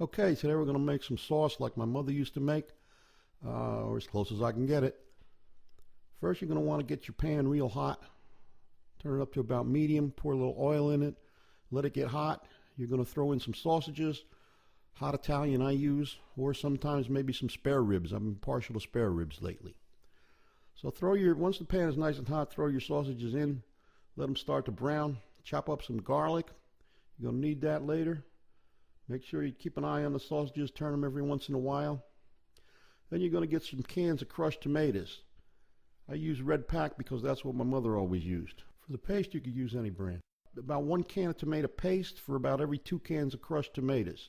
Okay, today we're going to make some sauce like my mother used to make, or as close as I can get it. First, you're going to want to get your pan real hot. Turn it up to about medium, pour a little oil in it, let it get hot. You're going to throw in some sausages, hot Italian I use, or sometimes maybe some spare ribs. I've been partial to spare ribs lately. So once the pan is nice and hot, throw your sausages in, let them start to brown. Chop up some garlic. You're going to need that later. Make sure you keep an eye on the sausages, turn them every once in a while. Then you're going to get some cans of crushed tomatoes. I use Red Pack because that's what my mother always used. For the paste, you could use any brand. About 1 can of tomato paste for about every 2 cans of crushed tomatoes.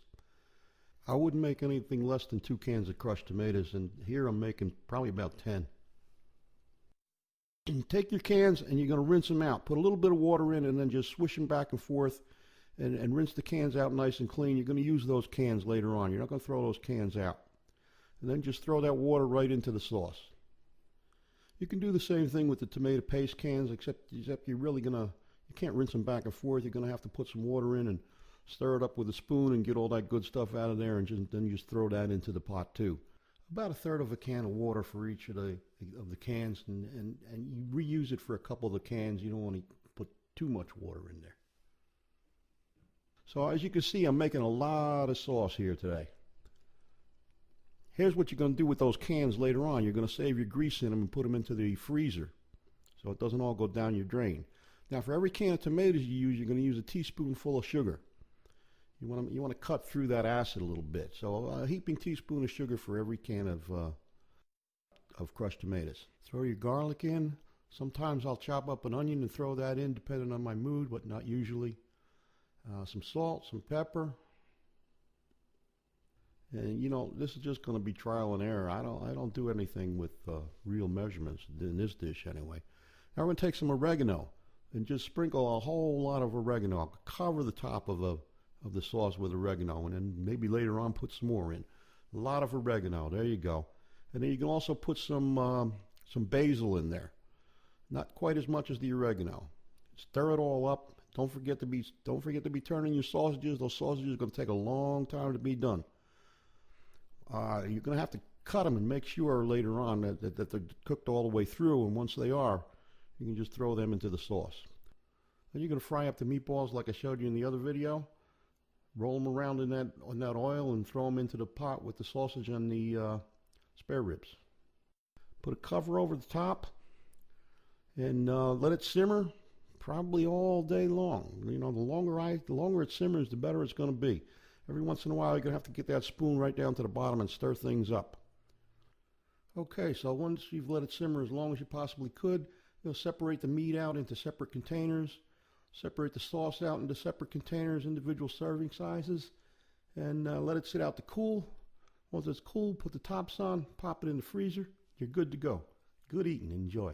I wouldn't make anything less than 2 cans of crushed tomatoes, and here I'm making probably about 10. And take your cans and you're going to rinse them out. Put a little bit of water in and then just swish them back and forth. And rinse the cans out nice and clean. You're going to use those cans later on. You're not going to throw those cans out. And then just throw that water right into the sauce. You can do the same thing with the tomato paste cans, except you're really going to, you can't rinse them back and forth. You're going to have to put some water in and stir it up with a spoon and get all that good stuff out of there, and then just throw that into the pot too. About 1/3 of a can of water for each of the cans, and you reuse it for a couple of the cans. You don't want to put too much water in there. So as you can see, I'm making a lot of sauce here today. Here's what you're going to do with those cans later on. You're going to save your grease in them and put them into the freezer so it doesn't all go down your drain. Now for every can of tomatoes you use, you're going to use a teaspoonful of sugar. You want to cut through that acid a little bit. So a heaping teaspoon of sugar for every can of crushed tomatoes. Throw your garlic in. Sometimes I'll chop up an onion and throw that in depending on my mood, but not usually. Some salt, some pepper, and you know, this is just going to be trial and error. I don't do anything with real measurements in this dish anyway. Now we're going to take some oregano and just sprinkle a whole lot of oregano. I'll cover the top of the sauce with oregano, and then maybe later on put some more in. A lot of oregano. There you go. And then you can also put some basil in there. Not quite as much as the oregano. Stir it all up. Don't forget to be turning your sausages. Those sausages are going to take a long time to be done. You're going to have to cut them and make sure later on that they're cooked all the way through. And once they are, you can just throw them into the sauce. Then you're going to fry up the meatballs like I showed you in the other video. Roll them around in that oil and throw them into the pot with the sausage and the spare ribs. Put a cover over the top and let it simmer. Probably all day long. You know, the longer it simmers, the better it's going to be. Every once in a while, you're going to have to get that spoon right down to the bottom and stir things up. Okay, so once you've let it simmer as long as you possibly could, you'll separate the meat out into separate containers, separate the sauce out into separate containers, individual serving sizes, and let it sit out to cool. Once it's cool, put the tops on, pop it in the freezer. You're good to go. Good eating. Enjoy.